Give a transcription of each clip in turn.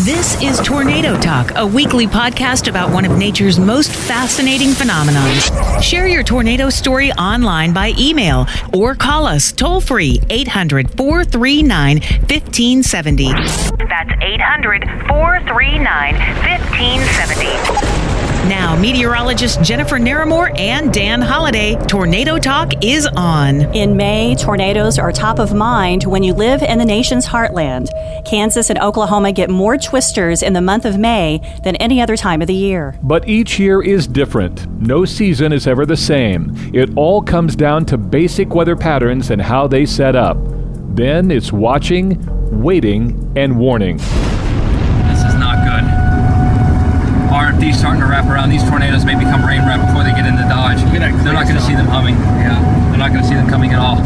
This is Tornado Talk, a weekly podcast about one of nature's most fascinating phenomenons. Share your tornado story online by email or call us toll-free 800-439-1570. That's 800-439-1570. Now, meteorologist Jennifer Naramore and Dan Holliday, Tornado Talk is on. In May, tornadoes are top of mind when you live in the nation's heartland. Kansas and Oklahoma get more twisters in the month of May than any other time of the year. But each year is different. No season is ever the same. It all comes down to basic weather patterns and how they set up. Then it's watching, waiting, and warning. This is not good. RFD's starting to wrap around. These tornadoes may become rain right before they get into Dodge. They're not going to see them humming. Yeah, they're not going to see them coming at all.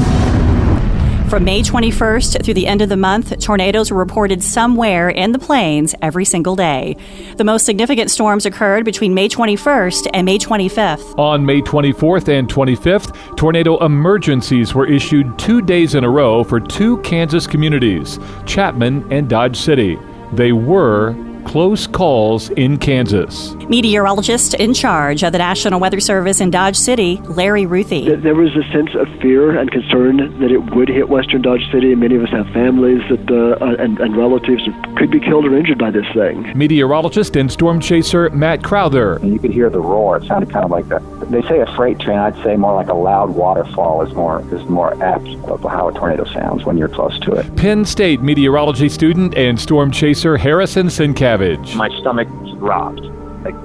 From May 21st through the end of the month, tornadoes were reported somewhere in the plains every single day. The most significant storms occurred between May 21st and May 25th. On May 24th and 25th, tornado emergencies were issued 2 days in a row for two Kansas communities, Chapman and Dodge City. They were close calls in Kansas. Meteorologist in charge of the National Weather Service in Dodge City, Larry Ruthi. There was a sense of fear and concern that it would hit western Dodge City. Many of us have families that and relatives that could be killed or injured by this thing. Meteorologist and storm chaser Matt Crowther. And you could hear the roar. It sounded kind of like that. They say a freight train. I'd say more like a loud waterfall is more apt of how a tornado sounds when you're close to it. Penn State Meteorology student and storm chaser Harrison Sincavage. My stomach dropped.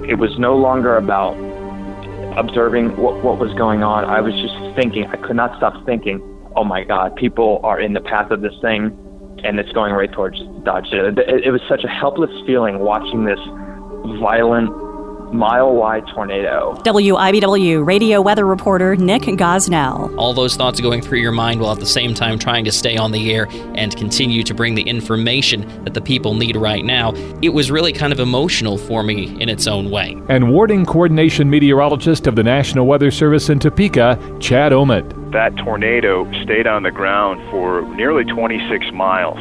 It was no longer about observing what was going on. I was just thinking. I could not stop thinking, oh my God, people are in the path of this thing and it's going right towards Dodge City. It was such a helpless feeling watching this violent, mile-wide tornado. WIBW radio weather reporter Nick Gosnell. All those thoughts going through your mind while at the same time trying to stay on the air and continue to bring the information that the people need right now. It was really kind of emotional for me in its own way. And warning coordination meteorologist of the National Weather Service in Topeka, Chad Omit. That tornado stayed on the ground for nearly 26 miles.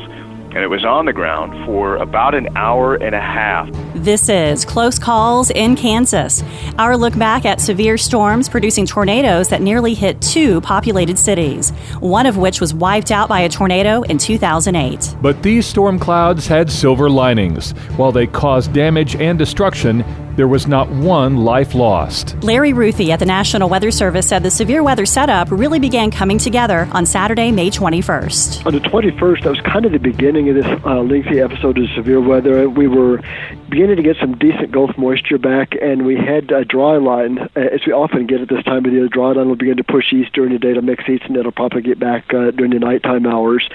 And it was on the ground for about an hour and a half. This is Close Calls in Kansas. Our look back at severe storms producing tornadoes that nearly hit two populated cities, one of which was wiped out by a tornado in 2008. But these storm clouds had silver linings. While they caused damage and destruction, there was not one life lost. Larry Ruthi at the National Weather Service said the severe weather setup really began coming together on Saturday, May 21st. On the 21st, that was kind of the beginning of this lengthy episode of severe weather. We were beginning to get some decent Gulf moisture back, and we had a dry line, as we often get at this time of the year. The dry line will begin to push east during the day to mix east, and it'll propagate back during the nighttime hours.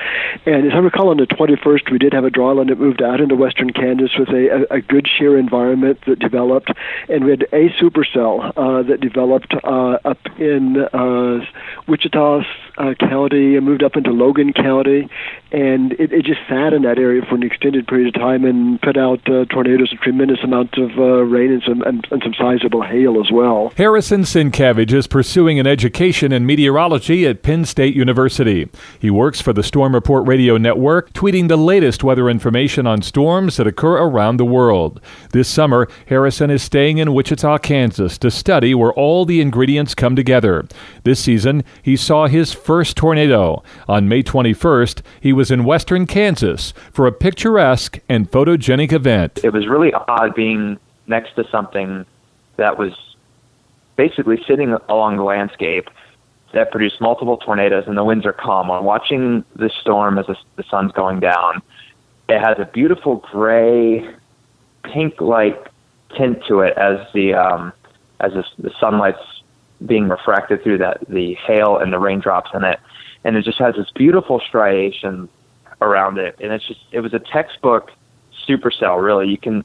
And as I recall, on the 21st, we did have a dry line that moved out into western Kansas with a good shear environment that developed, and we had a supercell that developed up in Wichita County and moved up into Logan County, and it just sat in that area for an extended period of time and put out tornadoes, a tremendous amount of rain and some sizable hail as well. Harrison Sincavage is pursuing an education in meteorology at Penn State University. He works for the Storm Report Radio Network, tweeting the latest weather information on storms that occur around the world. This summer, Harrison is staying in Wichita, Kansas to study where all the ingredients come together. This season, he saw his first tornado. On May 21st, he was in western Kansas for a picturesque and photogenic event. It was really odd being next to something that was basically sitting along the landscape that produced multiple tornadoes, and the winds are calm. On watching this storm as the sun's going down, it has a beautiful gray, pink-like tint to it as the sunlight's being refracted through the hail and the raindrops in it, and it just has this beautiful striation around it. And it was a textbook supercell, really. You can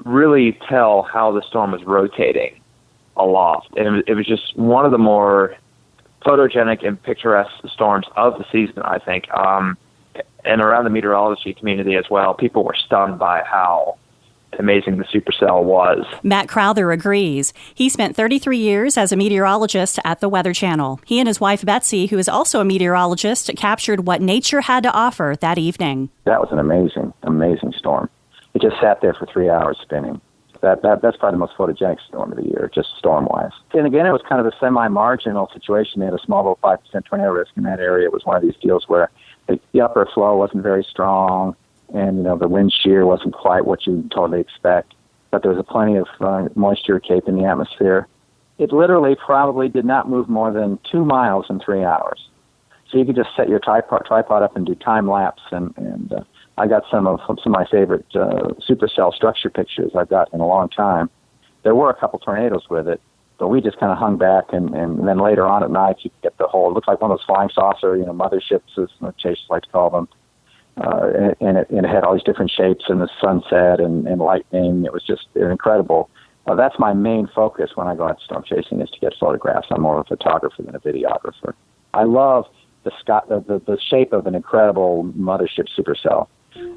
really tell how the storm was rotating aloft, and it was just one of the more photogenic and picturesque storms of the season, I think. And around the meteorology community as well, people were stunned by how amazing the supercell was. Matt Crowther agrees. He spent 33 years as a meteorologist at the Weather Channel. He and his wife Betsy, who is also a meteorologist, captured what nature had to offer that evening. That was an amazing, amazing storm. It just sat there for 3 hours spinning. That's probably the most photogenic storm of the year, just storm-wise. And again, it was kind of a semi-marginal situation. They had a small little 5% tornado risk in that area. It was one of these deals where the upper flow wasn't very strong, and the wind shear wasn't quite what you totally expect. But there was plenty of moisture cape in the atmosphere. It literally probably did not move more than 2 miles in 3 hours. So you could just set your tripod up and do time lapse, and I got some of my favorite supercell structure pictures I've got in a long time. There were a couple tornadoes with it, but we just kind of hung back, and then later on at night you could get the whole. It looked like one of those flying saucer, motherships, as chasers like to call them. And it had all these different shapes, and the sunset and lightning. It was just incredible. That's my main focus when I go out storm chasing, is to get photographs. I'm more of a photographer than a videographer. I love the shape of an incredible mothership supercell.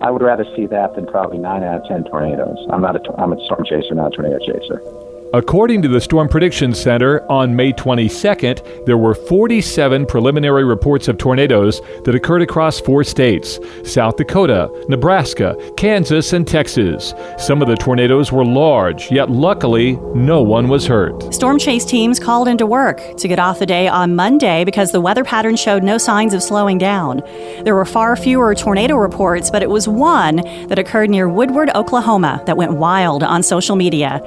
I would rather see that than probably 9 out of 10 tornadoes. I'm a storm chaser, not a tornado chaser. According to the Storm Prediction Center, on May 22nd, there were 47 preliminary reports of tornadoes that occurred across 4 states: South Dakota, Nebraska, Kansas, and Texas. Some of the tornadoes were large, yet luckily, no one was hurt. Storm chase teams called into work to get off the day on Monday because the weather pattern showed no signs of slowing down. There were far fewer tornado reports, but it was one that occurred near Woodward, Oklahoma, that went wild on social media.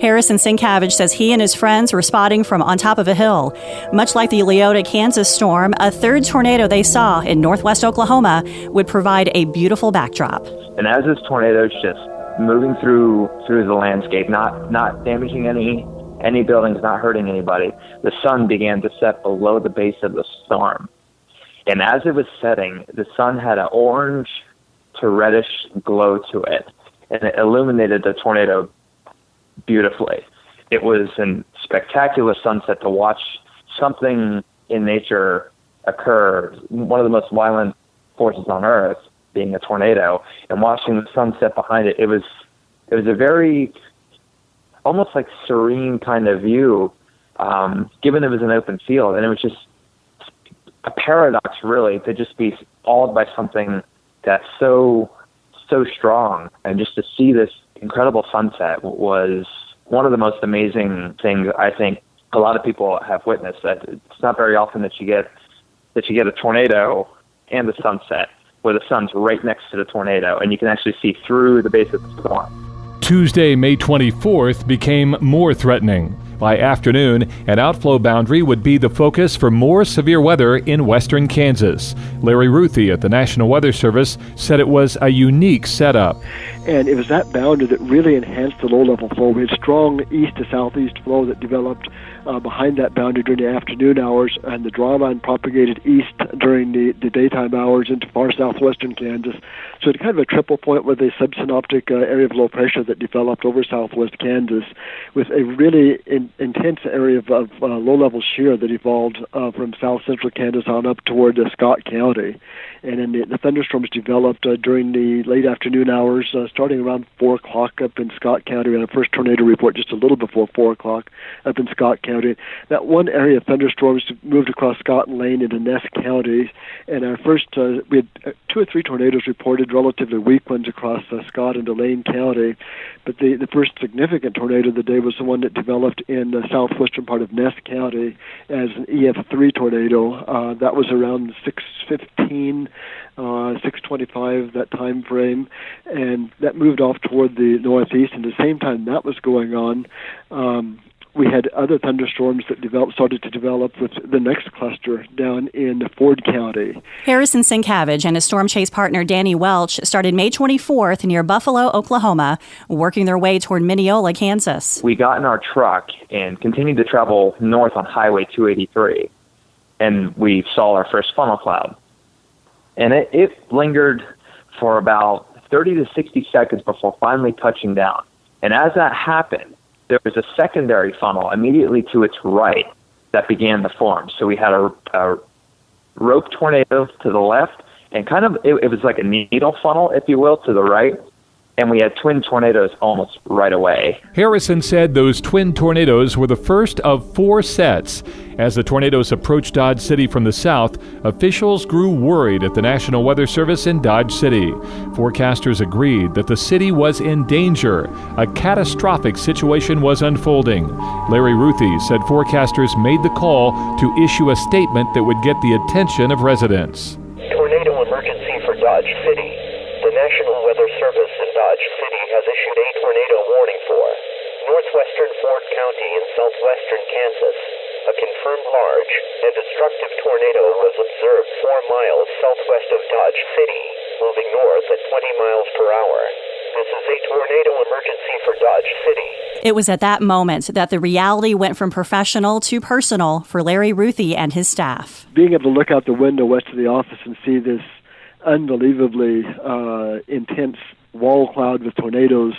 Harrison Sincavage says he and his friends were spotting from on top of a hill. Much like the Leota, Kansas storm, a third tornado they saw in northwest Oklahoma would provide a beautiful backdrop. And as this tornado is just moving through the landscape, not damaging any buildings, not hurting anybody, the sun began to set below the base of the storm. And as it was setting, the sun had an orange to reddish glow to it, and it illuminated the tornado beautifully. It was a spectacular sunset to watch something in nature occur, one of the most violent forces on Earth being a tornado, and watching the sunset behind it. It was a very almost like serene kind of view, given it was an open field, and it was just a paradox, really, to just be awed by something that's so strong, and just to see this incredible sunset was one of the most amazing things I think a lot of people have witnessed. That it's not very often that you get a tornado and the sunset, where the sun's right next to the tornado, and you can actually see through the base of the storm. Tuesday, May 24th, became more threatening. By afternoon, an outflow boundary would be the focus for more severe weather in western Kansas. Larry Ruthi at the National Weather Service said it was a unique setup. And it was that boundary that really enhanced the low-level flow. We had strong east to southeast flow that developed behind that boundary during the afternoon hours, and the draw line propagated east during the daytime hours into far southwestern Kansas. So it's kind of a triple point with a subsynoptic area of low pressure that developed over southwest Kansas, with a really intense area of low-level shear that evolved from south-central Kansas on up toward Scott County. And then the thunderstorms developed during the late afternoon hours, starting around 4 o'clock up in Scott County. We had our first tornado report just a little before 4 o'clock up in Scott County. That one area of thunderstorms moved across Scott and Lane into Ness County. And our first, we had 2 or 3 tornadoes reported, relatively weak ones across Scott into Lane County. But the first significant tornado of the day was the one that developed in the southwestern part of Ness County as an EF3 tornado. That was around 6:15, 6:25, that time frame, and that moved off toward the northeast. And at the same time that was going on, we had other thunderstorms that started to develop with the next cluster down in Ford County. Harrison Sincavage and his storm chase partner Danny Welch started May 24th near Buffalo, Oklahoma, working their way toward Mineola, Kansas. We got in our truck and continued to travel north on Highway 283, and we saw our first funnel cloud. And it lingered for about 30 to 60 seconds before finally touching down. And as that happened, there was a secondary funnel immediately to its right that began to form. So we had a rope tornado to the left, and kind of it was like a needle funnel, if you will, to the right. and we had twin tornadoes almost right away. Harrison said those twin tornadoes were the first of 4 sets. As the tornadoes approached Dodge City from the south, officials grew worried at the National Weather Service in Dodge City. Forecasters agreed that the city was in danger. A catastrophic situation was unfolding. Larry Ruthi said forecasters made the call to issue a statement that would get the attention of residents. Tornado emergency for Dodge City. The National Weather Service in Dodge City has issued a tornado warning for northwestern Ford County in southwestern Kansas. A confirmed large and destructive tornado was observed 4 miles southwest of Dodge City, moving north at 20 miles per hour. This is a tornado emergency for Dodge City. It was at that moment that the reality went from professional to personal for Larry Ruthi and his staff. Being able to look out the window west of the office and see this unbelievably intense wall cloud with tornadoes,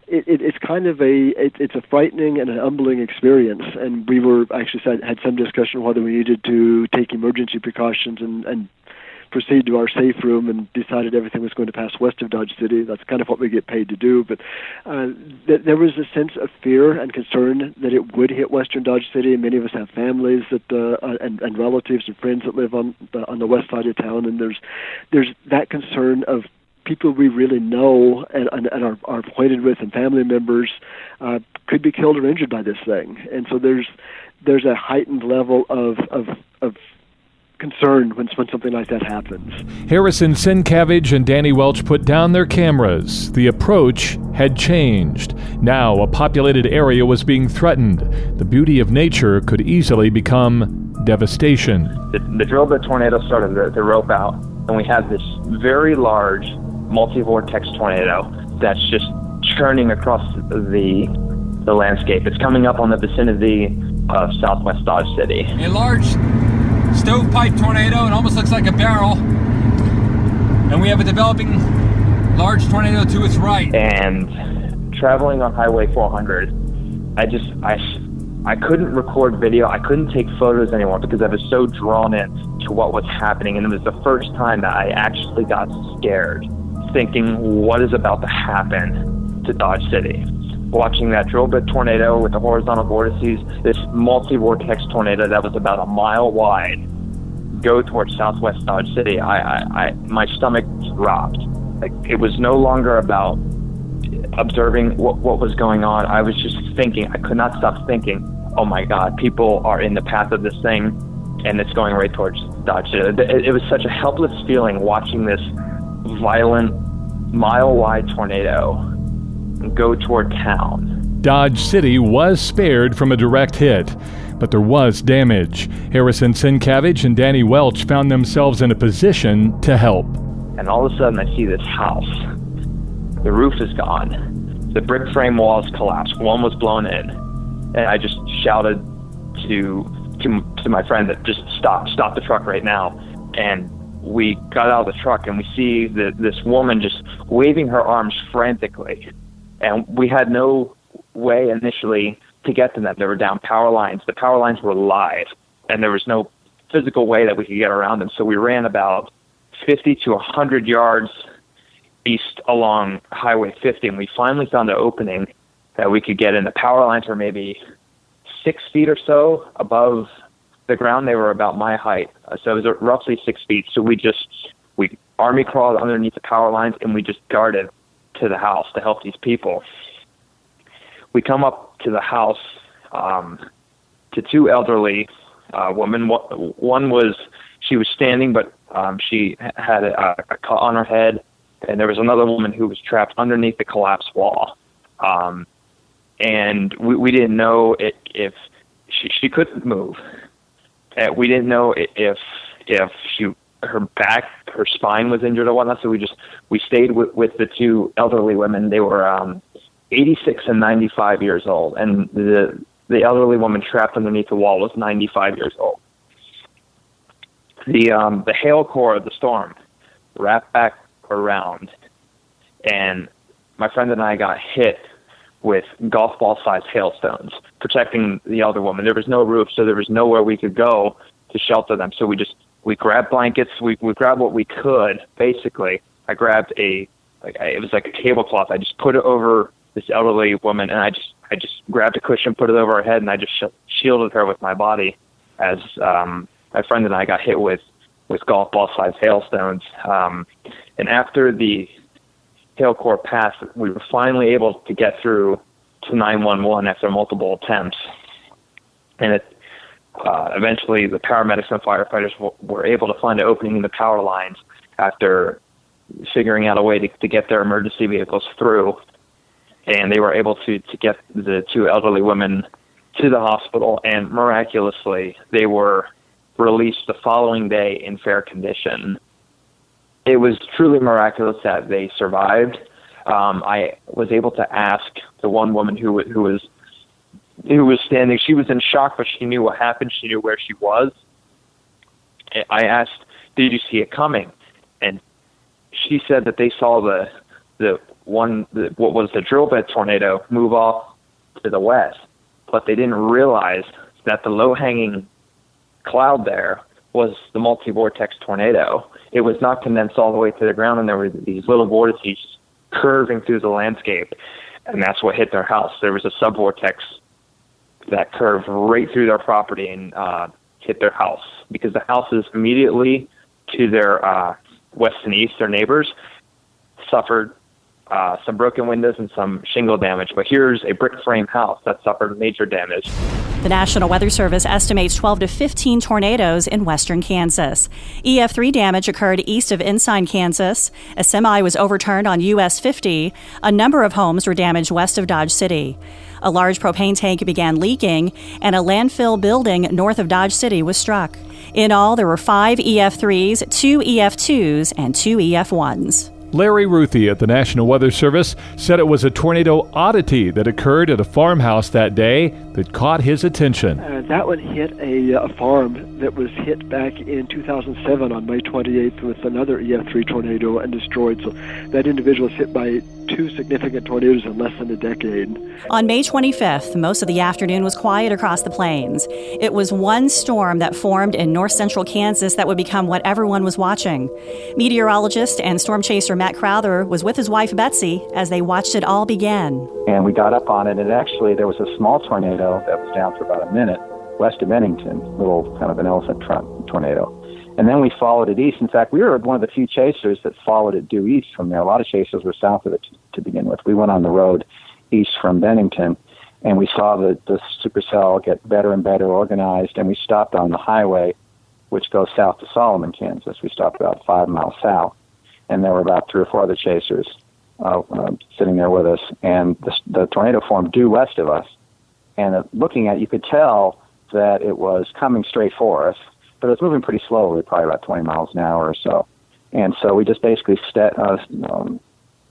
it's kind of it's a frightening and an humbling experience. And we were actually had some discussion whether we needed to take emergency precautions and proceed to our safe room, and decided everything was going to pass west of Dodge City. That's kind of what we get paid to do. But there was a sense of fear and concern that it would hit western Dodge City. Many of us have families that and relatives and friends that live on the west side of town, and there's that concern of people we really know and are acquainted with, and family members could be killed or injured by this thing. And so there's a heightened level of concern when something like that happens. Harrison Sincavage and Danny Welch put down their cameras. The approach had changed. Now a populated area was being threatened. The beauty of nature could easily become devastation. The drill bit tornado started to rope out, and we had this very large multi-vortex tornado that's just churning across the landscape. It's coming up on the vicinity of southwest Dodge City. A large stovepipe tornado. It almost looks like a barrel. And we have a developing large tornado to its right. And traveling on Highway 400, I couldn't record video. I couldn't take photos anymore because I was so drawn in to what was happening. And it was the first time that I actually got scared, thinking what is about to happen to Dodge City. Watching that drill bit tornado with the horizontal vortices, this multi-vortex tornado that was about a mile wide, go towards southwest Dodge City, my stomach dropped. Like, it was no longer about observing what was going on. I was just thinking. I could not stop thinking, oh my God, people are in the path of this thing, and it's going right towards Dodge City. It was such a helpless feeling watching this violent, mile-wide tornado go toward town. Dodge City was spared from a direct hit, but there was damage. Harrison Sincavage and Danny Welch found themselves in a position to help. And all of a sudden I see this house. The roof is gone. The brick frame walls collapsed. One was blown in. And I just shouted to my friend that just stop the truck right now. And we got out of the truck and we see this woman just waving her arms frantically. And we had no way initially to get to them. They were down power lines. The power lines were live, and there was no physical way that we could get around them. So we ran about 50 to 100 yards east along Highway 50, and we finally found an opening that we could get in. The power lines were maybe 6 feet or so above the ground. They were about my height, so it was roughly 6 feet. So we army crawled underneath the power lines, and we just darted to the house to help these people. We come up to the house to 2 elderly women. One was standing, but she had a cut on her head, and there was another woman who was trapped underneath the collapsed wall. And we didn't know if she couldn't move. We didn't know if her back, her spine was injured or whatnot. So we stayed with the 2 elderly women. They were 86 and 95 years old, and the elderly woman trapped underneath the wall was 95 years old. The hail core of the storm wrapped back around, and my friend and I got hit with golf ball sized hailstones, protecting the elder woman. There was no roof, so there was nowhere we could go to shelter them. So we grabbed blankets. We grabbed what we could. Basically, I grabbed a it was like a tablecloth. I just put it over this elderly woman, and I just grabbed a cushion, put it over her head, and I just shielded her with my body as my friend and I got hit with golf ball-sized hailstones. And after the hail core passed, we were finally able to get through to 911 after multiple attempts. And eventually the paramedics and firefighters were able to find an opening in the power lines after figuring out a way to get their emergency vehicles through. And they were able to get the two elderly women to the hospital, and miraculously they were released the following day in fair condition. It was truly miraculous that they survived. I was able to ask the one woman who was standing. She was in shock, but she knew what happened. She knew where she was. I asked, "Did you see it coming?" And she said that they saw what was the drill bit tornado move off to the west, but they didn't realize that the low-hanging cloud there was the multi-vortex tornado. It was not condensed all the way to the ground, and there were these little vortices curving through the landscape, and that's what hit their house. There was a subvortex that curved right through their property and hit their house, because the houses immediately to their west and east, their neighbors, suffered some broken windows and some shingle damage. But here's a brick frame house that suffered major damage. The National Weather Service estimates 12 to 15 tornadoes in western Kansas. EF3 damage occurred east of Ensign, Kansas. A semi was overturned on US 50. A number of homes were damaged west of Dodge City. A large propane tank began leaking, and a landfill building north of Dodge City was struck. In all, there were 5 EF3s, 2 EF2s, and 2 EF1s. Larry Ruthi at the National Weather Service said it was a tornado oddity that occurred at a farmhouse that day that caught his attention. That one hit a farm that was hit back in 2007 on May 28th with another EF3 tornado and destroyed. So that individual was hit by 2 significant tornadoes in less than a decade. On May 25th, most of the afternoon was quiet across the plains. It was one storm that formed in north-central Kansas that would become what everyone was watching. Meteorologist and storm chaser Matt Crowther was with his wife Betsy as they watched it all begin. And we got up on it, and actually there was a small tornado that was down for about a minute west of Bennington, little kind of an elephant trunk tornado. And then we followed it east. In fact, we were one of the few chasers that followed it due east from there. A lot of chasers were south of it to begin with. We went on the road east from Bennington, and we saw the supercell get better and better organized, and we stopped on the highway, which goes south to Solomon, Kansas. We stopped about 5 miles south, and there were about 3 or 4 other chasers sitting there with us, and the tornado formed due west of us. And looking at it, you could tell that it was coming straight for us, but it was moving pretty slowly, probably about 20 miles an hour or so. And so we just basically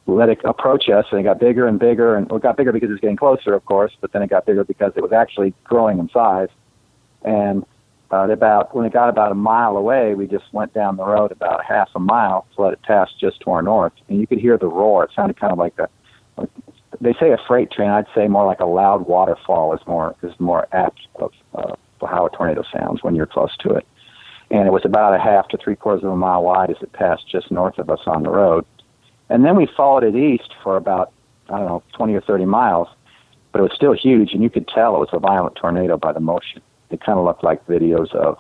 let it approach us, and it got bigger and bigger, and it got bigger because it was getting closer, of course, but then it got bigger because it was actually growing in size. And when it got about a mile away, we just went down the road about half a mile to let it pass just to our north, and you could hear the roar. It sounded kind of like they say a freight train. I'd say more like a loud waterfall is more apt of how a tornado sounds when you're close to it. And it was about a half to 3/4 of a mile wide as it passed just north of us on the road. And then we followed it east for about, 20 or 30 miles, but it was still huge, and you could tell it was a violent tornado by the motion. It kind of looked like videos of,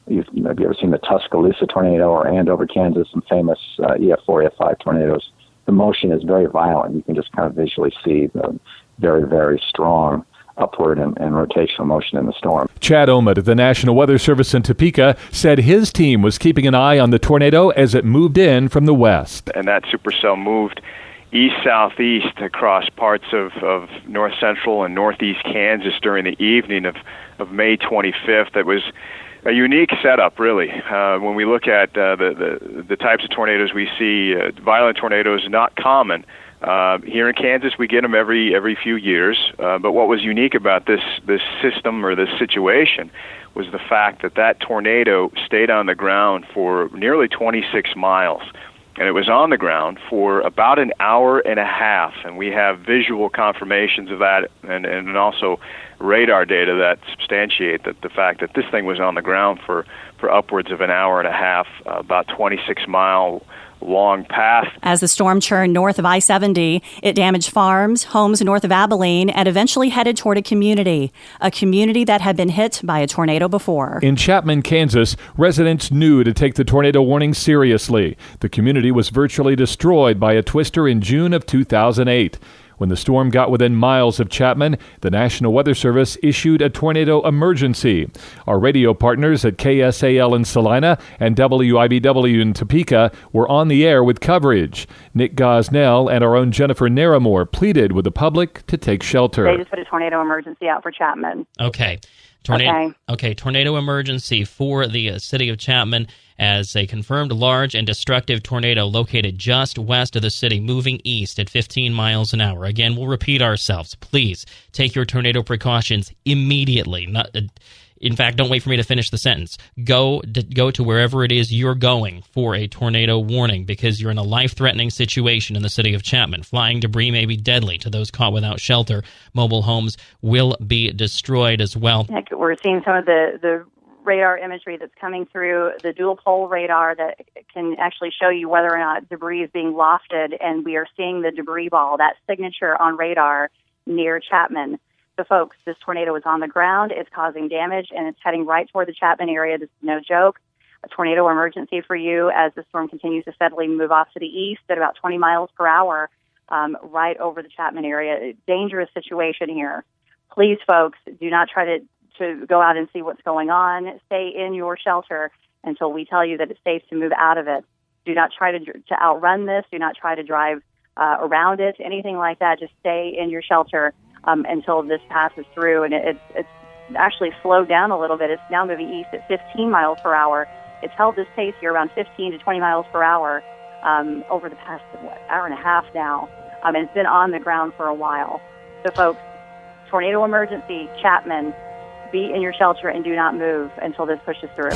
have you ever seen the Tuscaloosa tornado or Andover, Kansas, some famous EF4, EF5 tornadoes? The motion is very violent. You can just kind of visually see the very, very strong upward and rotational motion in the storm. Chad Omit of the National Weather Service in Topeka said his team was keeping an eye on the tornado as it moved in from the west. And that supercell moved east-southeast across parts of north-central and northeast Kansas during the evening of May 25th. That was a unique setup, really. When we look at the types of tornadoes we see, violent tornadoes, not common. Here in Kansas, we get them every few years. But what was unique about this system or this situation was the fact that tornado stayed on the ground for nearly 26 miles. And it was on the ground for about an hour and a half. And we have visual confirmations of that and also radar data that substantiate the fact that this thing was on the ground for upwards of an hour and a half, about 26 mile long path. As the storm churned north of I-70, it damaged farms, homes north of Abilene, and eventually headed toward a community that had been hit by a tornado before. In Chapman, Kansas, residents knew to take the tornado warning seriously. The community was virtually destroyed by a twister in June of 2008. When the storm got within miles of Chapman, the National Weather Service issued a tornado emergency. Our radio partners at KSAL in Salina and WIBW in Topeka were on the air with coverage. Nick Gosnell and our own Jennifer Naramore pleaded with the public to take shelter. They just put a tornado emergency out for Chapman. Okay. Tornado emergency for the city of Chapman as a confirmed large and destructive tornado located just west of the city, moving east at 15 miles an hour. Again, we'll repeat ourselves. Please take your tornado precautions immediately. In fact, don't wait for me to finish the sentence. Go to wherever it is you're going for a tornado warning, because you're in a life-threatening situation in the city of Chapman. Flying debris may be deadly to those caught without shelter. Mobile homes will be destroyed as well. Heck, we're seeing some of the radar imagery that's coming through, the dual-pole radar that can actually show you whether or not debris is being lofted, and we are seeing the debris ball, that signature on radar near Chapman. So, folks, this tornado is on the ground, it's causing damage, and it's heading right toward the Chapman area. This is no joke. A tornado emergency for you as the storm continues to steadily move off to the east at about 20 miles per hour, right over the Chapman area. Dangerous situation here. Please, folks, do not try to go out and see what's going on. Stay in your shelter until we tell you that it's safe to move out of it. Do not try to outrun this. Do not try to drive around it, anything like that. Just stay in your shelter until this passes through. And it's actually slowed down a little bit. It's now moving east at 15 miles per hour. It's held this pace here around 15 to 20 miles per hour over the past hour and a half now. And it's been on the ground for a while. So, folks, tornado emergency, Chapman. Be in your shelter and do not move until this pushes through.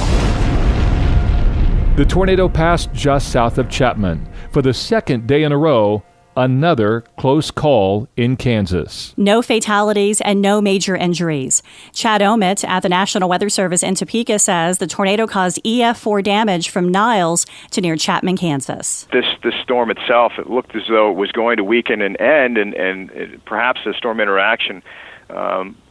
The tornado passed just south of Chapman. For the second day in a row, another close call in Kansas. No fatalities and no major injuries. Chad Omit at the National Weather Service in Topeka says the tornado caused EF4 damage from Niles to near Chapman, Kansas. This storm itself, it looked as though it was going to weaken and end, and perhaps the storm interaction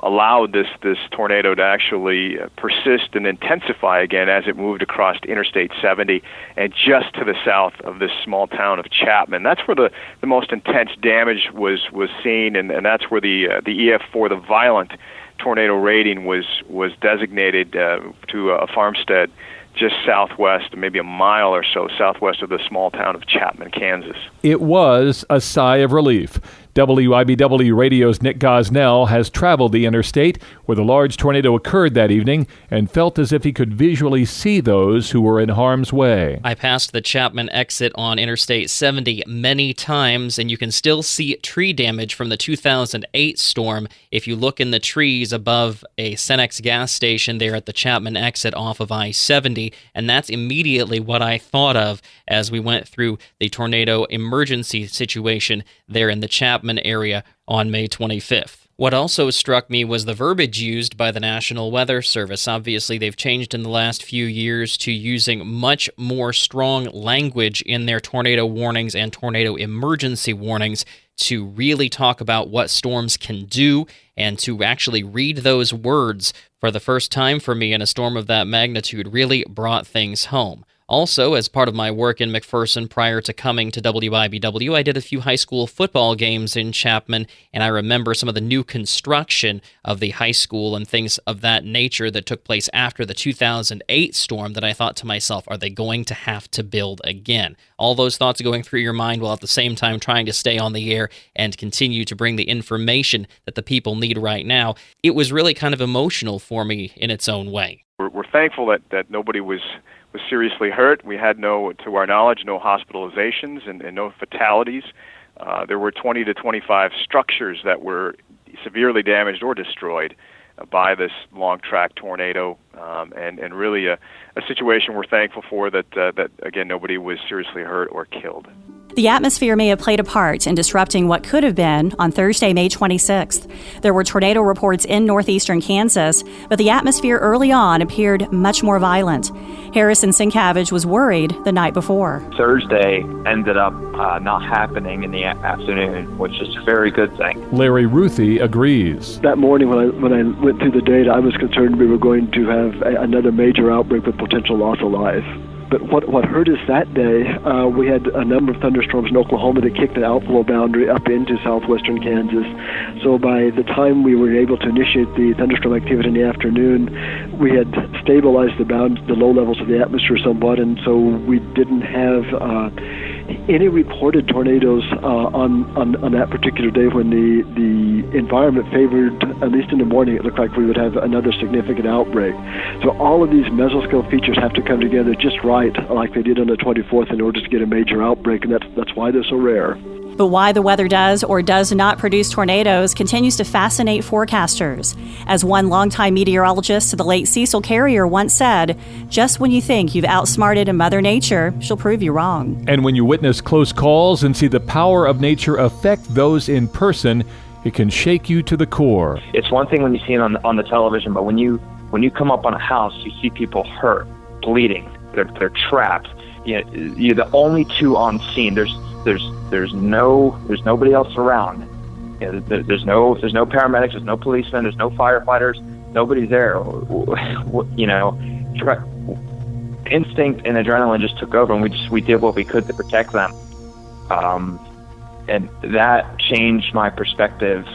allowed this tornado to actually persist and intensify again as it moved across Interstate 70 and just to the south of this small town of Chapman. That's where the most intense damage was seen, and that's where the EF4, the violent tornado rating, was designated to a farmstead just southwest, maybe a mile or so southwest of the small town of Chapman, Kansas. It was a sigh of relief. WIBW Radio's Nick Gosnell has traveled the interstate where the large tornado occurred that evening and felt as if he could visually see those who were in harm's way. I passed the Chapman exit on Interstate 70 many times, and you can still see tree damage from the 2008 storm if you look in the trees above a Cenex gas station there at the Chapman exit off of I-70, and that's immediately what I thought of as we went through the tornado emergency situation there in the Chapman area on May 25th. What also struck me was the verbiage used by the National Weather Service. Obviously, they've changed in the last few years to using much more strong language in their tornado warnings and tornado emergency warnings to really talk about what storms can do and to actually read those words for the first time for me in a storm of that magnitude really brought things home. Also, as part of my work in McPherson prior to coming to WIBW, I did a few high school football games in Chapman, and I remember some of the new construction of the high school and things of that nature that took place after the 2008 storm that I thought to myself, are they going to have to build again? All those thoughts going through your mind while at the same time trying to stay on the air and continue to bring the information that the people need right now. It was really kind of emotional for me in its own way. We're thankful that nobody was seriously hurt. We had to our knowledge, no hospitalizations and no fatalities. There were 20 to 25 structures that were severely damaged or destroyed by this long-track tornado, and really a situation we're thankful for that again, nobody was seriously hurt or killed. The atmosphere may have played a part in disrupting what could have been on Thursday, May 26th. There were tornado reports in northeastern Kansas, but the atmosphere early on appeared much more violent. Harrison Sincavage was worried the night before. Thursday ended up not happening in the afternoon, which is a very good thing. Larry Ruthi agrees. That morning when I went through the data, I was concerned we were going to have another major outbreak with potential loss of life. But what hurt us that day, we had a number of thunderstorms in Oklahoma that kicked the outflow boundary up into southwestern Kansas. So by the time we were able to initiate the thunderstorm activity in the afternoon, we had stabilized the low levels of the atmosphere somewhat, and so we didn't have any reported tornadoes on that particular day when the environment favored, at least in the morning, it looked like we would have another significant outbreak. So all of these mesoscale features have to come together just right, like they did on the 24th, in order to get a major outbreak, and that's why they're so rare. But why the weather does or does not produce tornadoes continues to fascinate forecasters. As one longtime meteorologist, the late Cecil Carrier, once said, just when you think you've outsmarted a Mother Nature, she'll prove you wrong. And when you witness close calls and see the power of nature affect those in person, it can shake you to the core. It's one thing when you see it on the television, but when you come up on a house, you see people hurt, bleeding, they're trapped. You're the only two on scene. There's nobody else around. There's no paramedics. There's no policemen. There's no firefighters. Nobody's there. Instinct and adrenaline just took over, and we did what we could to protect them. And that changed my perspective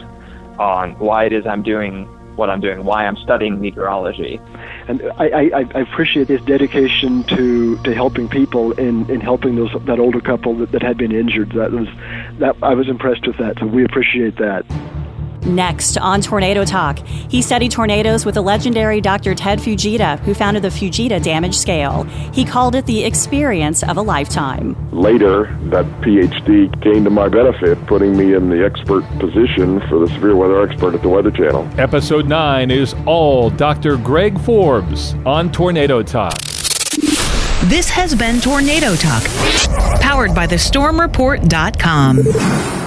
on why it is I'm doing what I'm doing, why I'm studying meteorology. And I appreciate his dedication to helping people in helping that older couple that had been injured. I was impressed with that, so we appreciate that. Next on Tornado Talk, he studied tornadoes with the legendary Dr. Ted Fujita, who founded the Fujita Damage Scale. He called it the experience of a lifetime. Later, that PhD came to my benefit, putting me in the expert position for the severe weather expert at the Weather Channel. Episode 9 is all Dr. Greg Forbes on Tornado Talk. This has been Tornado Talk, powered by thestormreport.com.